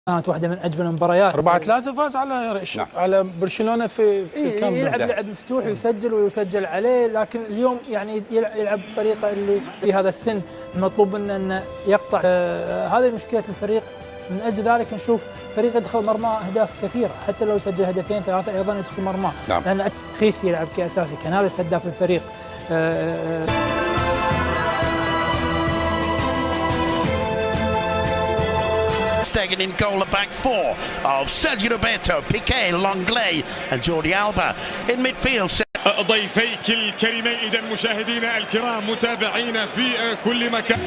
كانت واحدة من أجمل المباريات. 4-3 فاز على برشلونة في الكامب نو. يلعب لعب مفتوح ويسجل ويسجل عليه، لكن اليوم يعني يلعب بالطريقة اللي في هذا السن المطلوب منه أنه يقطع. هذه مشكلة الفريق، من أجل ذلك نشوف فريق يدخل مرمى أهداف كثيرة، حتى لو سجل هدفين ثلاثة أيضا يدخل مرمى. نعم. لأن خيس يلعب كأساسي، كناليس هداف الفريق. Stegen in goal, a back four of Sergio Roberto, Piqué, Longley and Jordi Alba in midfield. ضيفيك الكريمين إذا مشاهدينا الكرام متابعينا في كل مكان.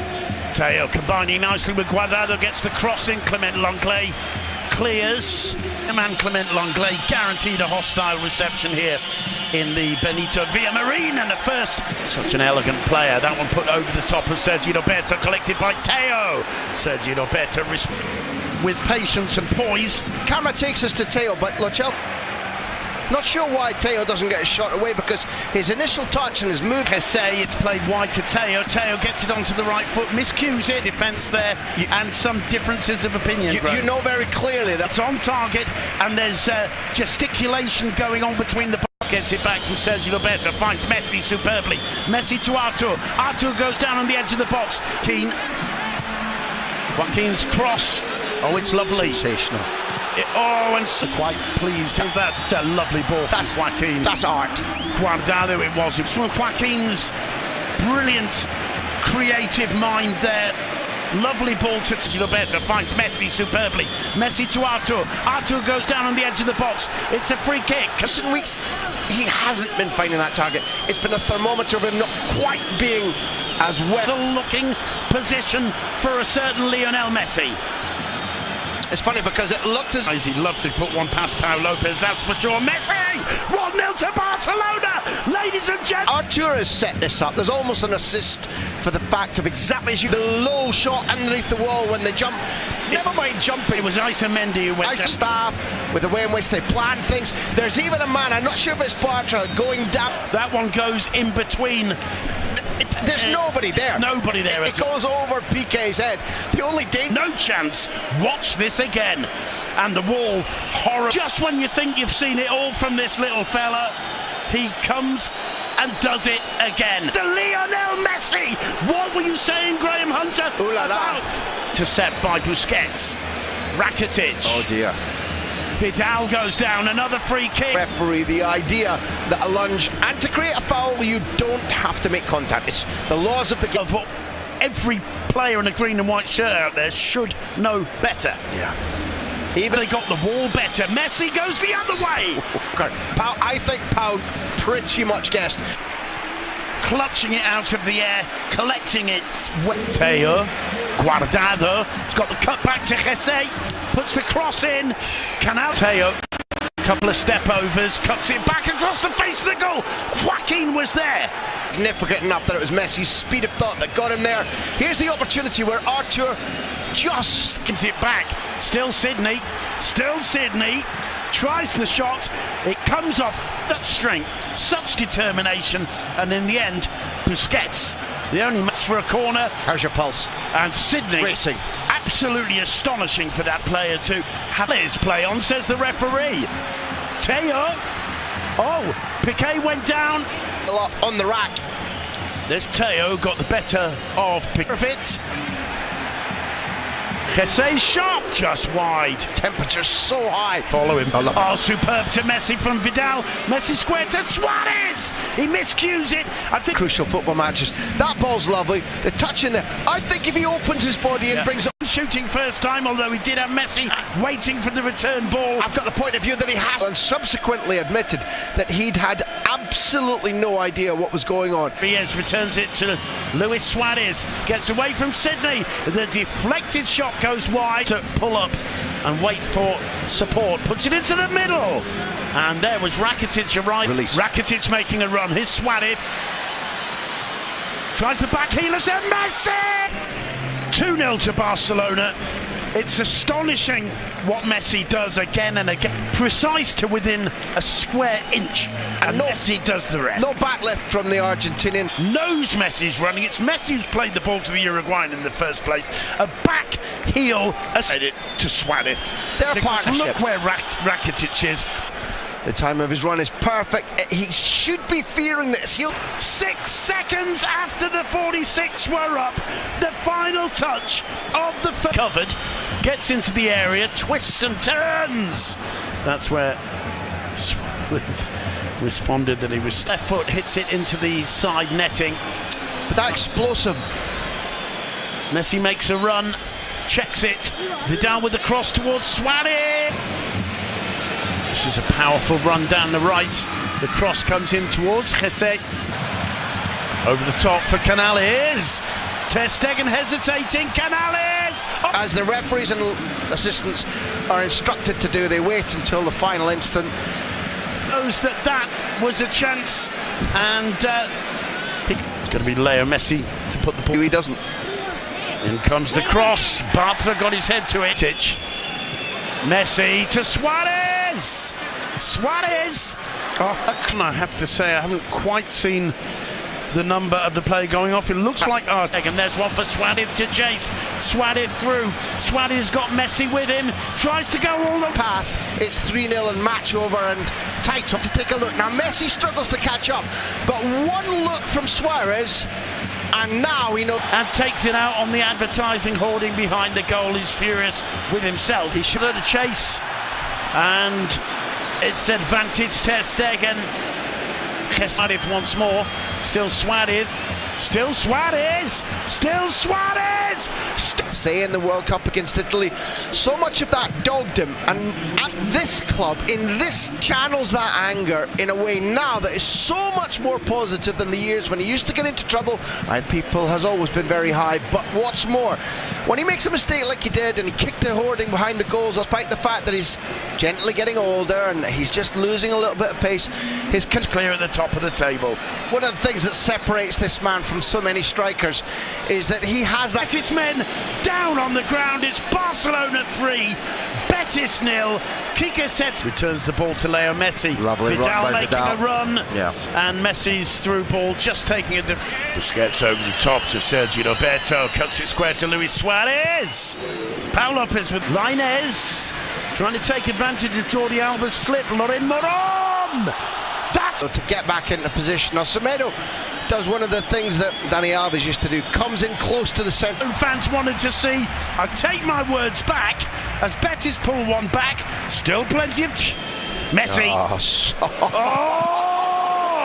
Teo combining nicely with Guardado, gets the cross in. Clement Longley clears. Man Clement Longley guaranteed a hostile reception here in the Benito Villamarin, and the first. Such an elegant player. That one put over the top of Sergio Roberto, collected by Teo. Sergio Roberto with patience and poise. Camera takes us to Teo, but Lochel, not sure why Teo doesn't get a shot away, because his initial touch and his move. Hesse, it's played wide to Teo. Teo gets it onto the right foot, miscues it, defence there, and some differences of opinion. You know very clearly that it's on target, and there's gesticulation going on between the. Gets it back from Sergio Roberto, finds Messi superbly. Messi to Artur. Artur goes down on the edge of the box. Joaquin's cross. Oh, it's lovely. Sensational. And so quite pleased. Is that lovely ball from Joaquin? That's art. Guardado it was. It's from Joaquin's brilliant creative mind there. Lovely ball to Roberto, finds Messi superbly. Messi to Artur. Artur goes down on the edge of the box. It's a free kick. Recent weeks, he hasn't been finding that target. It's been a thermometer of him not quite being as well. Looking position for a certain Lionel Messi. It's funny because it looked as he'd love to put one past Pau Lopez, that's for sure. Messi! 1-0 to Barcelona! Ladies and gentlemen! Artur has set this up. There's almost an assist for the fact of exactly as you, the low shot underneath the wall when they jump. Never mind jumping. It was Mendy who went down. Staff with the way in which they plan things. There's even a man, I'm not sure if it's Bartra, going down. That one goes in between. There's nobody there. Nobody there. It goes over Piqué's head. The only danger. No chance. Watch this again. And the wall, horror. Just when you think you've seen it all from this little fella, he comes and does it again. To Lionel Messi. What were you saying, Graham Hunter? Ooh la la. Intercept by Busquets. Rakitic. Oh dear. Vidal goes down, another free kick. Referee, the idea that a lunge, and to create a foul, you don't have to make contact. It's the laws of the game. Every player in a green and white shirt out there should know better. Yeah. Even they got the wall better. Messi goes the other way. Pau, I think Pau pretty much guessed. Clutching it out of the air, collecting it. Teo, Guardado, he's got the cut back to Hesse, puts the cross in. Teo, couple of step overs, cuts it back across the face of the goal. Joaquin was there. Significant enough that it was Messi's speed of thought that got him there. Here's the opportunity where Artur just gives it back. Still Sydney. Tries the shot, it comes off. Such strength, such determination, and in the end, Busquets, the only match for a corner. How's your pulse? And Sydney racing. Absolutely astonishing for that player to have his play on, says the referee. Teo. Oh, Piqué went down. On the rack. There's Teo, got the better of Piqué. Hesse's shot just wide. Temperature so high. Follow him. Oh, superb to Messi from Vidal. Messi square to Suarez. He miscues it. I think crucial football matches. That ball's lovely. The touch in there. I think if he opens his body and brings it. Shooting first time, although he did have Messi waiting for the return ball. I've got the point of view that he has, and subsequently admitted that he'd had absolutely no idea what was going on. Diaz returns it to Luis Suarez, gets away from Sydney. The deflected shot goes wide to pull up and wait for support, puts it into the middle, and there was Rakitic arriving. Rakitic making a run. Here's Suarez, tries the back heel, and Messi. 2-0 to Barcelona. It's astonishing what Messi does again and again. Precise to within a square inch. And Messi does the rest. No back left from the Argentinian. Knows Messi's running. It's Messi who's played the ball to the Uruguayan in the first place. A back heel to Suarez. Their partnership. Look where Rakitic is. The time of his run is perfect. He should be fearing this. 6 seconds after the 46 were up, the final touch of the covered, gets into the area, twists and turns. That's where Suarez responded that he was left foot, hits it into the side netting. But that explosive. Messi makes a run, checks it. Vidal with the cross towards Suarez. This is a powerful run down the right. The cross comes in towards Jesse. Over the top for Canales. Ter Stegen hesitating. Canales! Oh. As the referees and assistants are instructed to do, they wait until the final instant. Knows that was a chance, and it's going to be Leo Messi to put the ball. He doesn't. In comes the cross. Bartra got his head to it. Messi to Suarez. Suarez. I have to say, I haven't quite seen the number of the play going off. It looks like and there's one for Suarez to chase. Suarez through. Suarez got Messi with him. Tries to go all the path. It's 3-0 and match over and tight up to take a look. Now Messi struggles to catch up, but one look from Suarez and now he knows. And takes it out on the advertising hoarding behind the goal. He's furious with himself. He should have a chase. And it's advantage Ter Stegen. Suarez once more. Still Suarez. Still Suarez. Still Suarez. Say in the World Cup against Italy, so much of that dogged him, and at this club, in this, channels that anger in a way now that is so much more positive than the years when he used to get into trouble. People has always been very high, but what's more, when he makes a mistake like he did and he kicked the hoarding behind the goals, despite the fact that he's gently getting older and he's just losing a little bit of pace, his clear at the top of the table. One of the things that separates this man from so many strikers is that he has that. Betis men down on the ground. It's Barcelona 3, Betis 0. Kike sets, returns the ball to Leo Messi. Lovely Vidal run by making Vidal. a run, yeah. And Messi's through ball just taking a Busquets over the top to Sergio Roberto, cuts it square to Luis Suarez. Pau Lopez with Lainez, trying to take advantage of Jordi Alba's slip. Loren Moron. So to get back into position. Now Semedo does one of the things that Dani Alves used to do, comes in close to the centre. Fans wanted to see, I take my words back, as Betis pull one back, still plenty of Messi.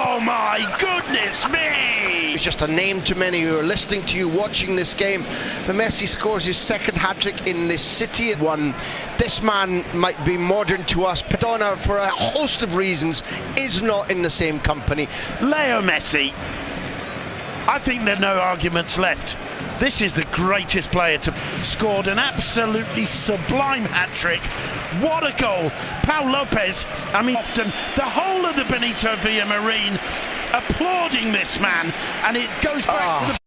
Oh my goodness me! It's just a name to many who are listening to you, watching this game. But Messi scores his second hat-trick in this city. This man might be modern to us. Madonna, for a host of reasons, is not in the same company. Leo Messi, I think there are no arguments left. This is the greatest player to scored an absolutely sublime hat-trick. What a goal. Pau Lopez, I mean, often the whole of the Benito Villamarín applauding this man, and it goes back to the